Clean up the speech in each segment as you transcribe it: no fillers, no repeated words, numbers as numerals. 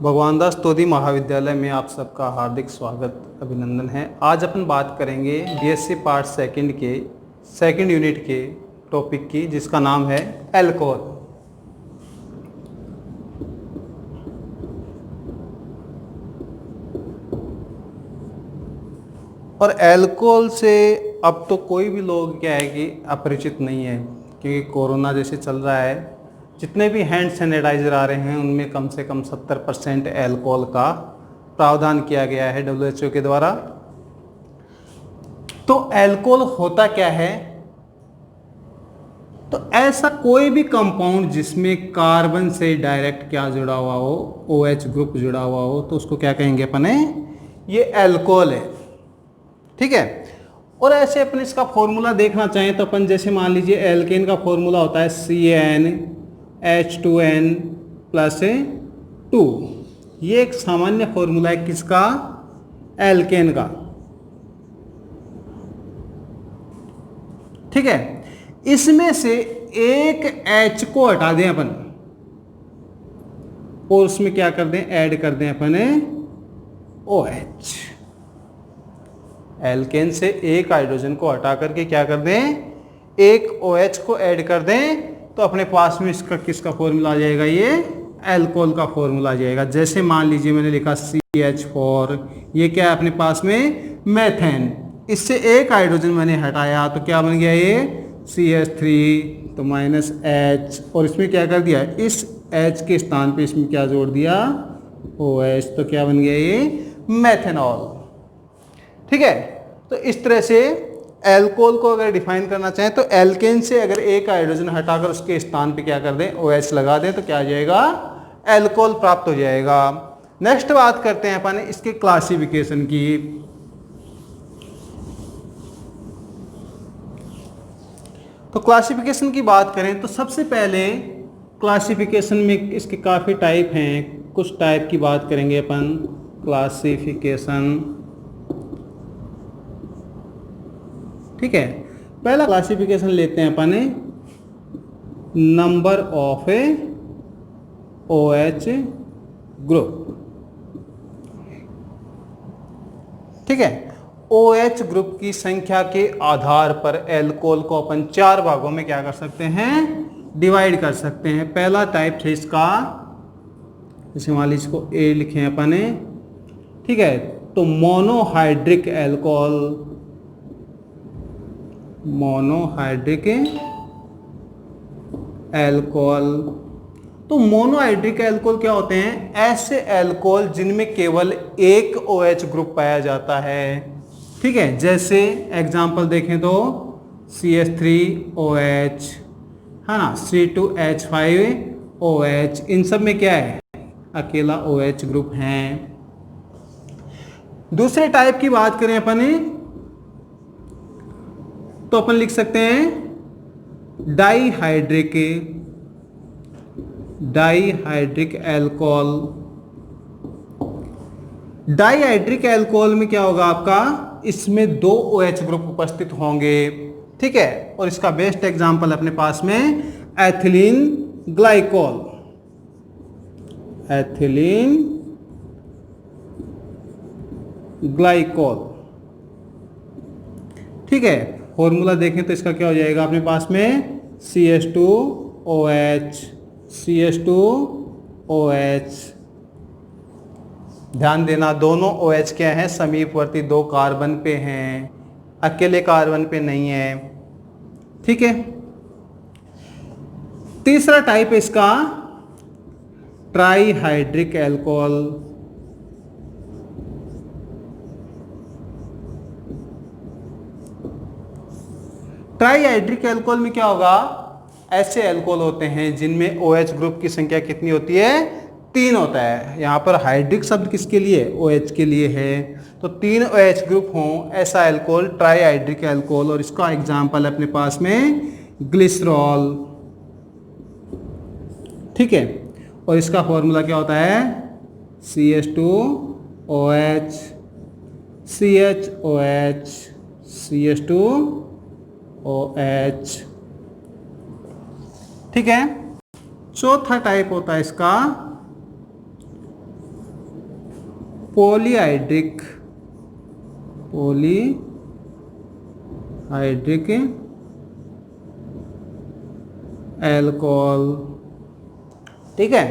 भगवान दास तोदी महाविद्यालय में आप सबका हार्दिक स्वागत अभिनंदन है। आज अपन बात करेंगे बीएससी पार्ट सेकंड के सेकंड यूनिट के टॉपिक की, जिसका नाम है अल्कोहल। और अल्कोहल से अब तो कोई भी लोग क्या है कि अपरिचित नहीं है, क्योंकि कोरोना जैसे चल रहा है, जितने भी हैंड सैनिटाइज़र आ रहे हैं उनमें कम से कम 70% अल्कोहल का प्रावधान किया गया है WHO के द्वारा। तो अल्कोहल होता क्या है? तो ऐसा कोई भी कंपाउंड जिसमें कार्बन से डायरेक्ट क्या जुड़ा हुआ हो, OH ग्रुप जुड़ा हुआ हो, तो उसको क्या कहेंगे अपन? ये अल्कोहल है। ठीक है। और ऐसे अपन इसका फॉर्मूला देखना चाहें तो अपन जैसे मान लीजिए एल्केन का फॉर्मूला होता है CnH2n + 2। ये एक सामान्य फॉर्मूला है किसका? एल्केन का। ठीक है। इसमें से एक H को हटा दें अपन और उसमें क्या कर दें? ऐड कर दें अपन OH। एल्केन से एक हाइड्रोजन को हटा करके क्या कर दें? एक OH को ऐड कर दें, तो अपने पास में इसका किसका फॉर्मूला आ जाएगा? ये अल्कोहल का फॉर्मूला आ जाएगा। जैसे मान लीजिए मैंने लिखा CH4, ये क्या है अपने पास में? मेथेन। इससे एक हाइड्रोजन मैंने हटाया तो क्या बन गया? ये CH3, तो -H, और इसमें क्या कर दिया? इस H के स्थान पे इसमें क्या जोड़ दिया? OH। तो क्या बन गया? ये मेथेनॉल। ठीक है। तो इस तरह से अल्कोहल को अगर डिफाइन करना चाहें तो एल्केन से अगर एक हाइड्रोजन हटाकर उसके स्थान पे क्या कर दें? OH लगा दें, तो क्या आ जाएगा? अल्कोहल प्राप्त हो जाएगा। नेक्स्ट बात करते हैं अपन इसके क्लासिफिकेशन की। तो क्लासिफिकेशन की बात करें तो सबसे पहले क्लासिफिकेशन में इसके काफ़ी टाइप हैं। कुछ टाइप की बात करेंगे अपन। क्लासिफिकेशन, ठीक है। पहला क्लासिफिकेशन लेते हैं अपन, नंबर ऑफ OH ग्रुप। ठीक है। OH ग्रुप की संख्या के आधार पर अल्कोहल को अपन 4 भागों में क्या कर सकते हैं? डिवाइड कर सकते हैं। पहला टाइप है इसका, जैसे मान लीजिए इसको A लिखे हैं अपन। ठीक है। तो मोनोहाइड्रिक अल्कोहल, मोनोहाइड्रिक अल्कोहल। तो मोनोहाइड्रिक अल्कोहल क्या होते हैं? ऐसे अल्कोहल जिनमें केवल एक OH ग्रुप पाया जाता है। ठीक है। जैसे एग्जांपल देखें तो CH3OH, है ना, C2H5OH, इन सब में क्या है? अकेला OH ग्रुप है। दूसरे टाइप की बात करें अपन तो अपन लिख सकते हैं डाईहाइड्रिक अल्कोहल। डाईहाइड्रिक अल्कोहल में क्या होगा आपका? इसमें 2 OH ग्रुप उपस्थित होंगे। ठीक है। और इसका बेस्ट एग्जांपल अपने पास में एथिलीन ग्लाइकोल, एथिलीन ग्लाइकोल। ठीक है। फॉर्मूला देखें तो इसका क्या हो जाएगा अपने पास में? CH2OH, CH2OH। ध्यान देना, दोनों OH क्या हैं? समीपवर्ती 2 कार्बन पे हैं, अकेले कार्बन पे नहीं है। ठीक है। तीसरा टाइप है इसका ट्राईहाइड्रिक अल्कोहल। ट्राईहाइड्रिक अल्कोहल में क्या होगा? ऐसे अल्कोहल होते हैं जिनमें OH ग्रुप की संख्या कितनी होती है? 3 होता है। यहाँ पर हाइड्रिक शब्द किसके लिए? OH के लिए है। तो 3 OH ग्रुप हों, ऐसा अल्कोहल ट्राईहाइड्रिक अल्कोहल। और इसका एग्जांपल अपने पास में ग्लिसरॉल। ठीक है। और इसका फॉर्मूला क्या होता है? CH2OH, CHOH, CH2OH। ठीक है। चौथा टाइप होता है इसका पॉलीहाइड्रिक एल्कोहल। ठीक है,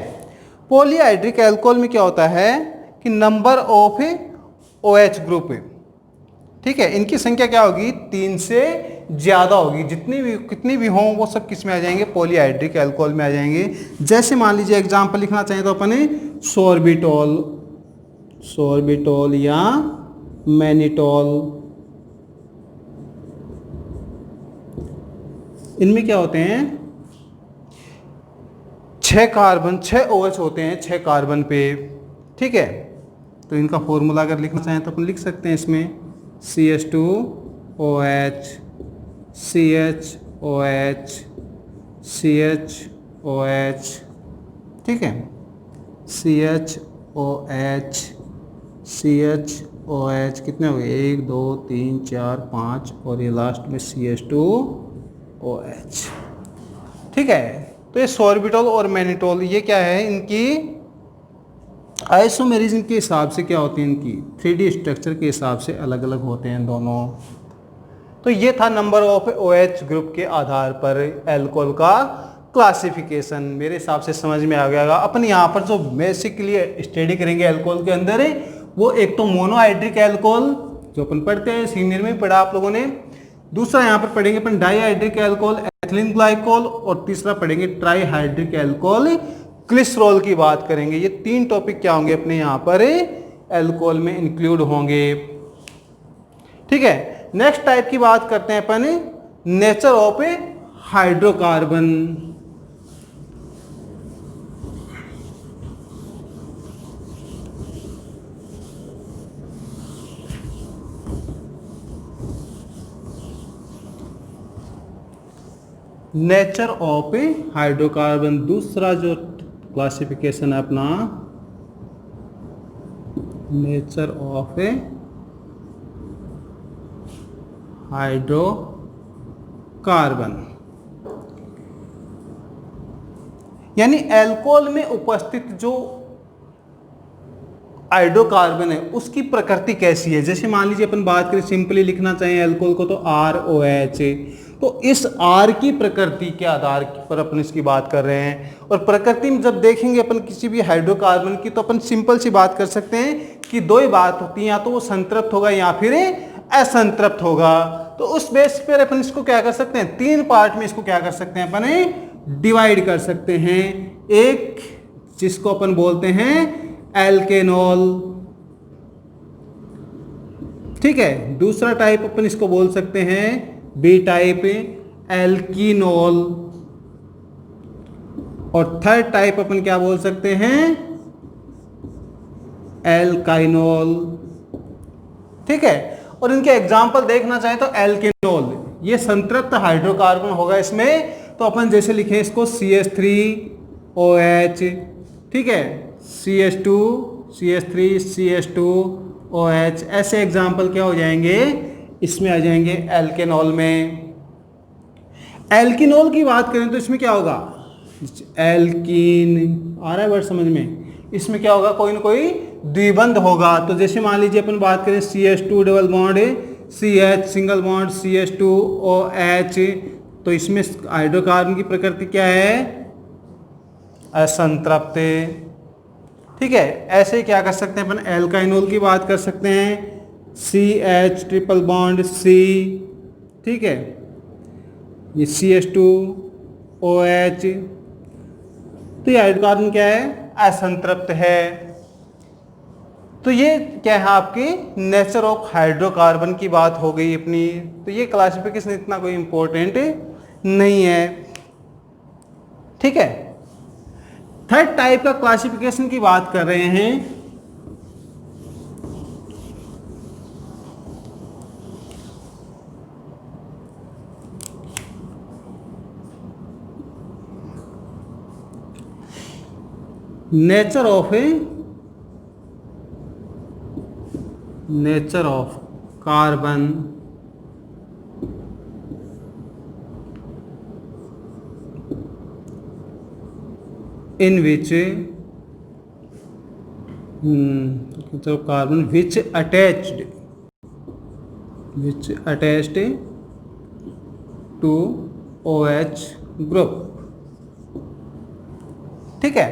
पॉलीहाइड्रिक एल्कोहल में क्या होता है कि नंबर ऑफ OH ग्रुप, ठीक है, इनकी संख्या क्या होगी, 3 से ज़्यादा होगी। कितनी भी हों वो सब किस में आ जाएंगे, पॉलीहाइड्रिक एल्कोहल में आ जाएंगे। जैसे मान लीजिए एग्जांपल लिखना चाहें तो अपने सोर्बिटोल या मैनिटोल, इनमें क्या होते हैं, 6 कार्बन, 6 OH होते हैं 6 कार्बन पे। ठीक है, तो इनका फॉर्मूला अगर लिखना चाहें तो अपन लिख सकते हैं इसमें CH2OH, CHOH, CHOH, ठीक है, CHOH, CHOH कितने हो गए, 1 2 3 4 5 और ये लास्ट में CH2OH। ठीक है, तो ये सोर्बिटोल और मैनिटोल ये क्या है, इनकी आइसोमेरिज्म के हिसाब से क्या होती है, इनकी 3D स्ट्रक्चर के हिसाब से अलग अलग होते हैं दोनों। तो ये था नंबर ऑफ OH ग्रुप के आधार पर एल्कोहल का क्लासिफिकेशन। मेरे हिसाब से समझ में आ गया। अपन यहाँ पर जो बेसिकली स्टडी करेंगे एल्कोहल के अंदर है वो एक तो मोनोहाइड्रिक एल्कोहल जो अपन पढ़ते हैं, सीनियर में पढ़ा आप लोगों ने। दूसरा यहाँ पर पढ़ेंगे अपन डाईहाइड्रिक एल्कोहल, एथिलीन ग्लाइकोल, और तीसरा पढ़ेंगे ट्राईहाइड्रिक एल्कोहल, ग्लिसरॉल की बात करेंगे। ये 3 टॉपिक क्या होंगे अपने यहाँ पर एल्कोहल में इंक्लूड होंगे। ठीक है, नेक्स्ट टाइप की बात करते हैं अपन, nature of hydrocarbon. Nature of hydrocarbon, दूसरा जो क्लासिफिकेशन है अपना, नेचर ऑफ हाइड्रोकार्बन, यानी अल्कोहल में उपस्थित जो हाइड्रोकार्बन है उसकी प्रकृति कैसी है। जैसे मान लीजिए अपन बात करें, सिंपली लिखना चाहिए अल्कोहल को तो ROH, तो इस R की प्रकृति के आधार पर अपन इसकी बात कर रहे हैं। और प्रकृति में जब देखेंगे अपन किसी भी हाइड्रोकार्बन की, तो अपन सिंपल सी बात कर सकते हैं कि 2 ही बात होती है, या तो वो संतृप्त होगा या फिर असंतृप्त होगा। तो उस बेस पर अपन इसको क्या कर सकते हैं, 3 पार्ट में इसको क्या कर सकते हैं अपन डिवाइड कर सकते हैं। एक जिसको अपन बोलते हैं एल्केनॉल, ठीक है, दूसरा टाइप अपन इसको बोल सकते हैं बी टाइप एल्कीनॉल, और थर्ड टाइप अपन क्या बोल सकते हैं, एल्काइनॉल। ठीक है, और इनके एग्जाम्पल देखना चाहें तो एल्केनॉल ये संतृप्त हाइड्रोकार्बन होगा इसमें, तो अपन जैसे लिखें इसको CH3OH, ठीक है, CH2 CH3 CH2OH, ऐसे एग्जाम्पल क्या हो जाएंगे इसमें आ जाएंगे एल्केनॉल में। एल्कीनॉल की बात करें तो इसमें क्या होगा, एल्कीन, आ रहा है वर्ड समझ में, इसमें क्या होगा, कोई ना कोई द्विबंध होगा। तो जैसे मान लीजिए अपन बात करें CH2 double bond CH single bond CH2OH, तो इसमें हाइड्रोकार्बन की प्रकृति क्या है, असंतृप्त। ठीक है, ऐसे ही क्या कर सकते हैं अपन, एल्काइनॉल की बात कर सकते हैं, CH ट्रिपल बॉन्ड C, ठीक है, ये CH2OH, तो ये हाइड्रोकार्बन क्या है, असंतृप्त है। तो ये क्या है आपकी नेचर ऑफ हाइड्रोकार्बन की बात हो गई अपनी। तो ये क्लासिफिकेशन इतना कोई इंपॉर्टेंट नहीं है। ठीक है, थर्ड टाइप का क्लासिफिकेशन की बात कर रहे हैं, nature of carbon in which तो carbon which attached to OH group. ठीक है,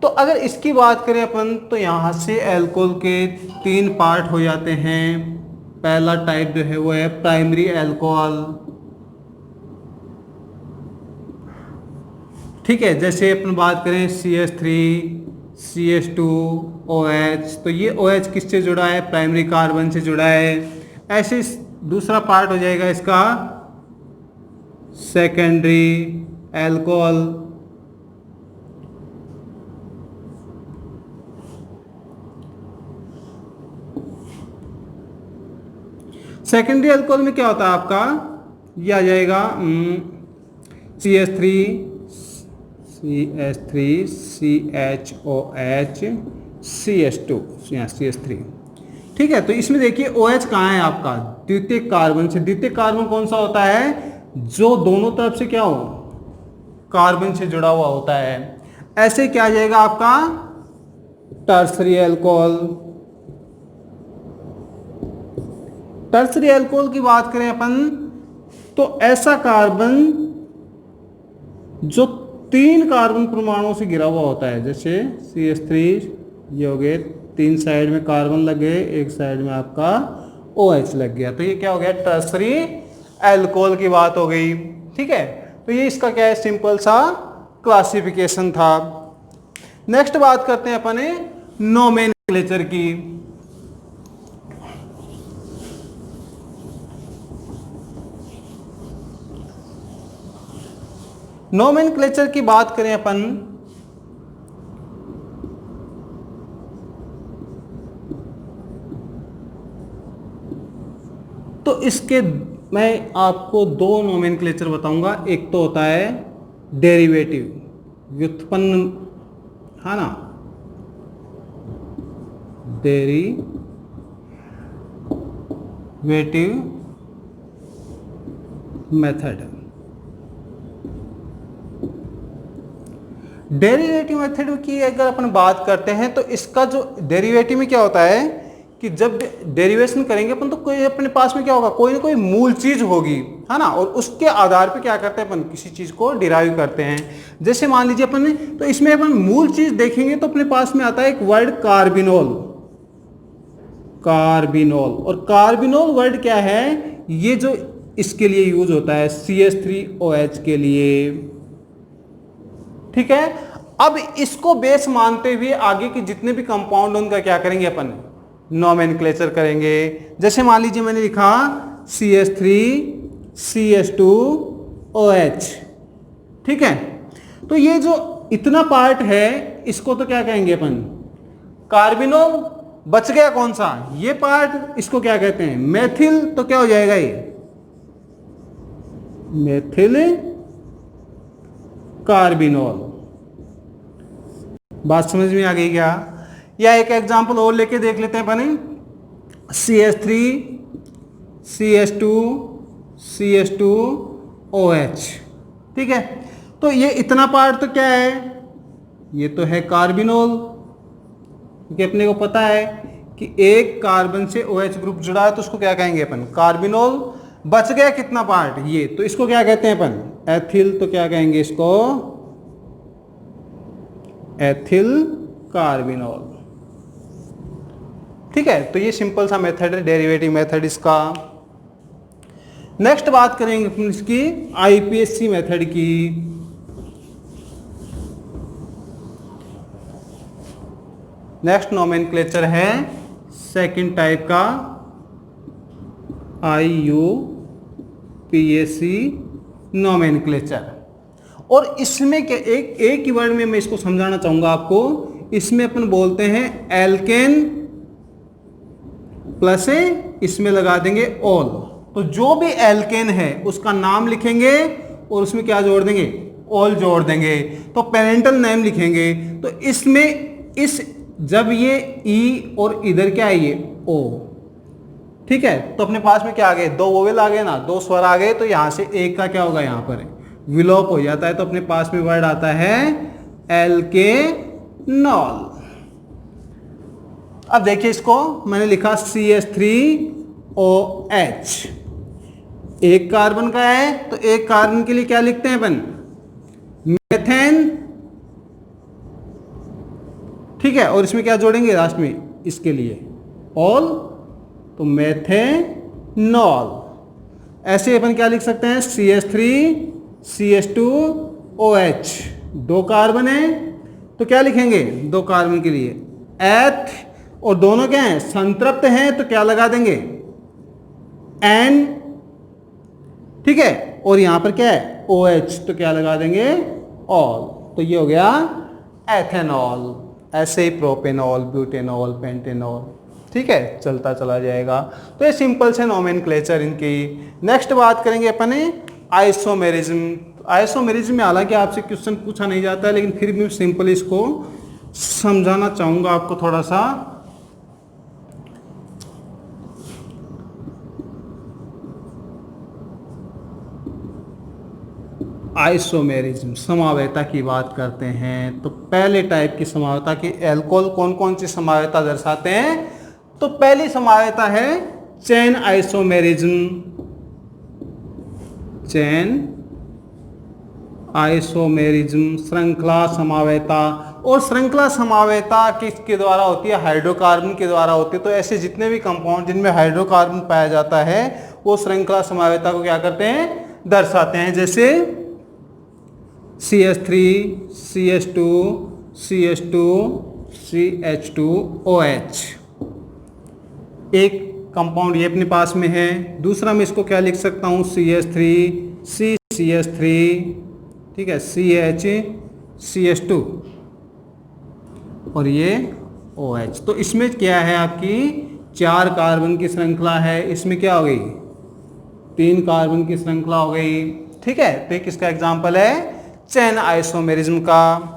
तो अगर इसकी बात करें अपन तो यहाँ से एल्कोहल के 3 पार्ट हो जाते हैं। पहला टाइप जो है वो है प्राइमरी अल्कोहल। ठीक है, जैसे अपन बात करें CH3 CH2 OH, तो ये OH किससे जुड़ा है? प्राइमरी कार्बन से जुड़ा है। ऐसे दूसरा पार्ट हो जाएगा इसका सेकेंडरी अल्कोहल। सेकेंडरी अल्कोहल में क्या होता है आपका? ये आ जाएगा CH3 CHOH CH2 CH3। ठीक है, तो इसमें देखिए OH कहाँ है आपका? द्वितीयक कार्बन से। द्वितीयक कार्बन कौन सा होता है? जो दोनों तरफ से क्या हो, कार्बन से जुड़ा हुआ होता है। ऐसे क्या आ जाएगा आपका? Tertiary alcohol. टर्सरी अल्कोहल की बात करें अपन तो ऐसा कार्बन जो 3 कार्बन परमाणुओं से घिरा हुआ होता है। जैसे CH3 ये हो गए, 3 साइड में कार्बन लग गए, एक साइड में आपका OH लग गया, तो ये क्या हो गया? टर्सरी अल्कोहल की बात हो गई। ठीक है, तो ये इसका क्या है? सिंपल सा क्लासिफिकेशन था। नेक्स्ट बात करते हैं अपन नोमेनक्लेचर की। नोमेनक्लेचर की बात करें अपन तो इसके मैं आपको 2 नोमेनक्लेचर बताऊंगा। एक तो होता है डेरिवेटिव, व्युत्पन्न, है ना, डेरिवेटिव मेथड। डेरिवेटिव मेथड की अगर अपन बात करते हैं तो इसका जो डेरिवेटिव में क्या होता है कि जब डेरिवेशन करेंगे अपन तो कोई अपने पास में क्या होगा? कोई ना कोई मूल चीज होगी, है ना, और उसके आधार पे क्या करते हैं अपन? किसी चीज को डिराइव करते हैं। जैसे मान लीजिए अपन ने, तो इसमें अपन मूल चीज देखेंगे तो अपने पास में आता है एक वर्ड कार्बिनोल। और कार्बिनोल वर्ड क्या है? ये जो इसके लिए यूज होता है CH3OH के लिए। ठीक है, अब इसको बेस मानते हुए आगे के जितने भी कंपाउंड उनका क्या करेंगे अपन? नोमेनक्लेचर करेंगे। जैसे मान लीजिए मैंने लिखा CH3 CH2OH। ठीक है, तो ये जो इतना पार्ट है इसको तो क्या कहेंगे अपन? कार्बिनोल। बच गया कौन सा? ये पार्ट, इसको क्या कहते हैं? मेथिल। तो क्या हो जाएगा ये? Methyl carbinol. बात समझ में आ गई क्या? या एक एग्जांपल और लेके देख लेते हैं अपन। CH3 CH2 CH2OH। ठीक है, तो ये इतना पार्ट तो क्या है? ये तो है कार्बिनोल, क्योंकि अपने को पता है कि एक कार्बन से OH ग्रुप जुड़ा है तो उसको क्या कहेंगे अपन? कार्बिनोल। बच गया कितना पार्ट? ये, तो इसको क्या कहते हैं अपन? एथिल। तो क्या कहेंगे इसको? Ethyl carbinol. ठीक है, तो ये सिंपल सा मेथड है, डेरिवेटिव मेथड इसका। नेक्स्ट बात करेंगे अपन इसकी IPSC मेथड की। नेक्स्ट नोमेनक्लेचर है सेकंड टाइप का IUPAC नोमेनक्लेचर। और इसमें क्या, एक ही वर्ड में मैं इसको समझाना चाहूंगा आपको। इसमें अपन बोलते हैं एल्केन प्लस इसमें लगा देंगे ऑल। तो जो भी एल्केन है उसका नाम लिखेंगे और उसमें क्या जोड़ देंगे? ऑल जोड़ देंगे। तो पेरेंटल नेम लिखेंगे। तो इसमें इस जब ये ई और इधर क्या है? ये ओ। ठीक है, तो अपने पास में क्या आ गए? 2 वोवेल आ गए ना, 2 स्वर आ गए। तो यहां से एक का क्या होगा? यहां पर विलोप हो जाता है। तो अपने पास में वर्ड आता है एल्केनॉल। अब देखिए इसको मैंने लिखा CH3OH, एक कार्बन का है, तो एक कार्बन के लिए क्या लिखते हैं अपन, मेथेन, ठीक है, और इसमें क्या जोड़ेंगे लास्ट में इसके लिए ऑल, तो मेथेनॉल। ऐसे अपन क्या लिख सकते हैं, CH3CH2OH, दो कार्बन है तो क्या लिखेंगे, दो कार्बन के लिए एथ, और दोनों क्या हैं, संतृप्त हैं, तो क्या लगा देंगे एन, ठीक है, और यहां पर क्या है OH, तो क्या लगा देंगे ऑल, तो ये हो गया एथेनॉल। ऐसे ही प्रोपेनॉल, ब्यूटेनॉल, पेंटेनॉल, ठीक है, चलता चला जाएगा। तो ये सिंपल से नोमेनक्लेचर इनकी। नेक्स्ट बात करेंगे अपन आइसोमेरिज्म। आइसोमेरिज्म में हालांकि आपसे क्वेश्चन पूछा नहीं जाता है, लेकिन फिर भी सिंपल इसको समझाना चाहूंगा आपको थोड़ा सा। आइसोमेरिज्म, समावेता की बात करते हैं, तो पहले टाइप की समावेता की एल्कोहल कौन कौन सी समावेता दर्शाते हैं, तो पहली समावेता है चेन आइसोमेरिज्म, चेन आइसोमेरिज्म, श्रृंखला समावेता। और श्रृंखला समावेता किसके द्वारा होती है, हाइड्रोकार्बन के द्वारा होती है। तो ऐसे जितने भी कंपाउंड जिनमें हाइड्रोकार्बन पाया जाता है वो श्रृंखला समावेता को क्या करते हैं, दर्शाते हैं। जैसे CH3 CH2 CH2 CH2OH, एक कंपाउंड ये अपने पास में है। दूसरा मैं इसको क्या लिख सकता हूँ, CH3 CH3, ठीक है, CH2 और ये OH। तो इसमें क्या है, आपकी 4 कार्बन की श्रृंखला है, इसमें क्या हो गई 3 कार्बन की श्रृंखला हो गई, ठीक है। तो ये किसका एग्जाम्पल है, चेन आइसोमेरिज्म का।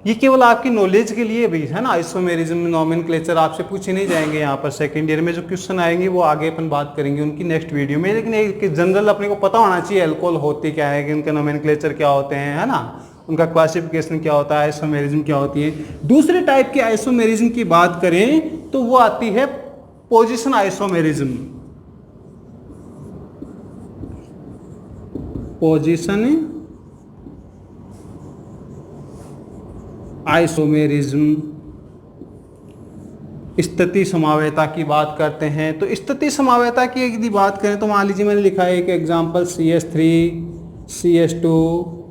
ये केवल आपकी नॉलेज के लिए भी है ना, आइसोमेरिज्म नोमेनक्लेचर आपसे पूछे नहीं जाएंगे यहाँ पर। सेकंड ईयर में जो क्वेश्चन आएंगे वो आगे अपन बात करेंगे उनकी नेक्स्ट वीडियो में, लेकिन एक जनरल अपने को पता होना चाहिए अल्कोहल होती क्या है, कि उनके नोमेनक्लेचर क्या होते हैं, है ना, उनका क्लासिफिकेशन क्या होता है, आइसोमेरिज्म क्या होती है। दूसरे टाइप की आइसोमेरिज्म की बात करें तो वो आती है पोजिशन आइसोमेरिज्म, पोजिशन आइसोमेरिज्म। स्थिति समावेता की बात करते हैं, तो स्थिति समावेता की यदि बात करें तो मान लीजिए मैंने लिखा है एक example CH3 CH2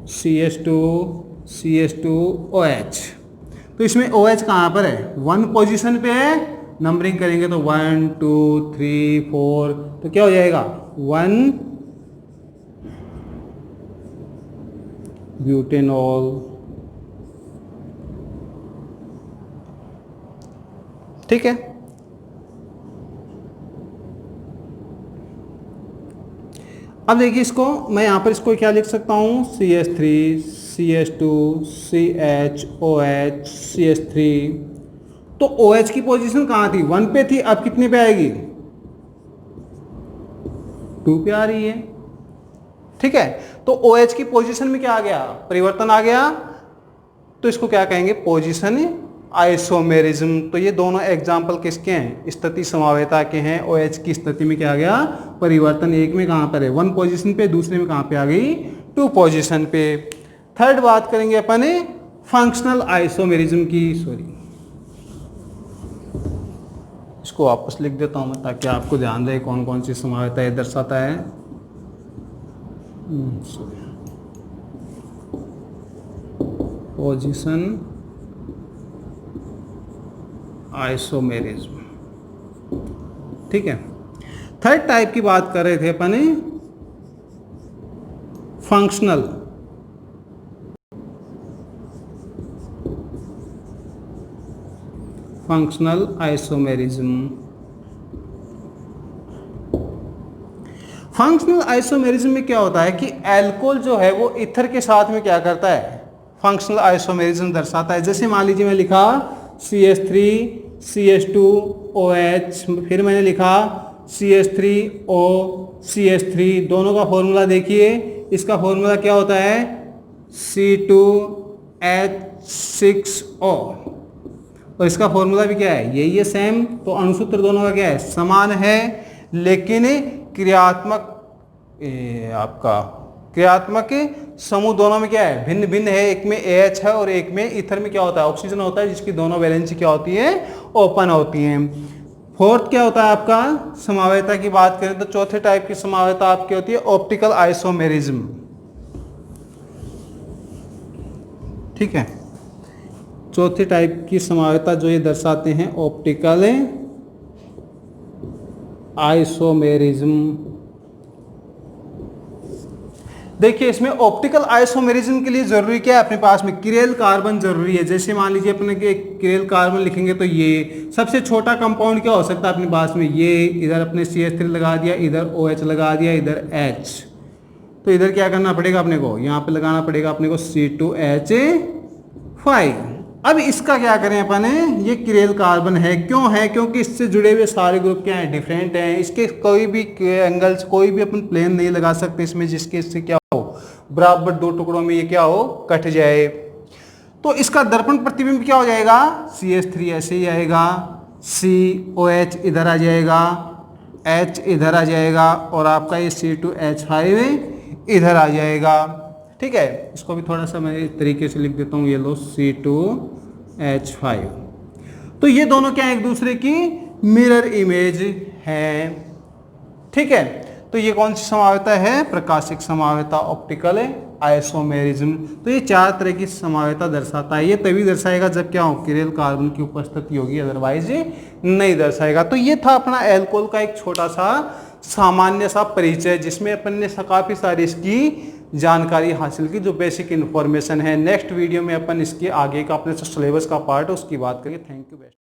CH2 CH2OH। तो इसमें OH कहाँ पर है, 1 पोजीशन पे है। नंबरिंग करेंगे तो 1 2 3 4, तो क्या हो जाएगा 1 ब्यूटेनॉल, ठीक है। अब देखिए इसको मैं यहां पर इसको क्या लिख सकता हूं, CH3 CH2 CHOH CH3। तो OH की पोजीशन कहां थी, 1 पे थी, अब कितने पे आएगी, 2 पे आ रही है, ठीक है। तो OH की पोजीशन में क्या आ गया, परिवर्तन आ गया, तो इसको क्या कहेंगे, पोजीशन आइसोमेरिज्म। तो ये दोनों एग्जाम्पल किसके हैं, स्थिति समावेता के हैं। OH की स्थिति में क्या आ गया, परिवर्तन, एक में कहां पर है 1 पोजीशन पे, दूसरे में कहां पे आ गई 2 पोजीशन पे। थर्ड बात करेंगे अपन फंक्शनल आइसोमेरिज्म की, सॉरी इसको वापस लिख देता हूं मैं ताकि आपको ध्यान रहे कौन कौन सी समावेता ये दर्शाता है। पोजीशन आइसोमेरिज्म, ठीक है। थर्ड टाइप की बात कर रहे थे अपन functional, functional isomerism. Functional isomerism में क्या होता है कि अल्कोहल जो है वो ईथर के साथ में क्या करता है, फंक्शनल आइसोमेरिज्म दर्शाता है। जैसे मान लीजिए मैं लिखा CH3 CH2OH, फिर मैंने लिखा CH3O CH3, दोनों का फॉर्मूला देखिए, इसका फॉर्मूला क्या होता है C2H6O, और इसका फॉर्मूला भी क्या है, यही है सेम। तो अणुसूत्र दोनों का क्या है, समान है, लेकिन क्रियात्मक आपका क्रियात्मक समूह दोनों में क्या है, भिन्न भिन्न है। एक में AH है और एक में ईथर में क्या होता है, ऑक्सीजन होता है, जिसकी दोनों वैलेंसी क्या होती है, ओपन होती हैं। फोर्थ क्या होता है आपका, समावेता की बात करें तो चौथे टाइप की समावेता आपकी होती है ऑप्टिकल आइसोमेरिज्म। ठीक है, चौथे टाइप की समावेता जो ये दर्शाते हैं ऑप्टिकल आइसोमेरिज्म। देखिए इसमें ऑप्टिकल आइसोमेरिज्म के लिए जरूरी क्या है, अपने पास में किरेल कार्बन जरूरी है। जैसे मान लीजिए अपने किरेल कार्बन लिखेंगे तो ये सबसे छोटा कंपाउंड क्या हो सकता है अपने पास में, ये इधर अपने CH3 लगा दिया, इधर OH लगा दिया, इधर H। तो इधर क्या करना पड़ेगा अपने को, यहाँ पे लगाना पड़ेगा अपने को C2H5। अब इसका क्या करें अपन, ये किरेल कार्बन है, क्यों है, क्योंकि इससे जुड़े हुए सारे ग्रुप क्या हैं, डिफरेंट हैं। इसके कोई भी एंगल्स, कोई भी अपन प्लेन नहीं लगा सकते इसमें जिसके इससे क्या हो, बराबर दो टुकड़ों में ये क्या हो, कट जाए। तो इसका दर्पण प्रतिबिंब क्या हो जाएगा, CH3 ऐसे ही आएगा, COH इधर आ जाएगा, H इधर आ जाएगा और आपका ये C2H5 इधर आ जाएगा। ठीक है, इसको भी थोड़ा सा मैं इस तरीके से लिख देता हूँ, ये लो C2H5। तो ये दोनों क्या एक दूसरे की मिरर इमेज है। ठीक है, तो ये कौन सी समावेता है, प्रकाशिक समावेता, ऑप्टिकल आइसोमेरिज्म। तो ये चार तरह की समावेता दर्शाता है। ये तभी दर्शाएगा जब क्या हो, किरेल कार्बन की उपस्थिति होगी, अदरवाइज नहीं दर्शाएगा। तो ये था अपना एल्कोहल का एक छोटा सा सामान्य सा परिचय, जिसमें अपन ने काफी सारी इसकी जानकारी हासिल की, जो बेसिक इन्फॉर्मेशन है। नेक्स्ट वीडियो में अपन इसके आगे का अपने सिलेबस का पार्ट है उसकी बात करेंगे। Thank you best.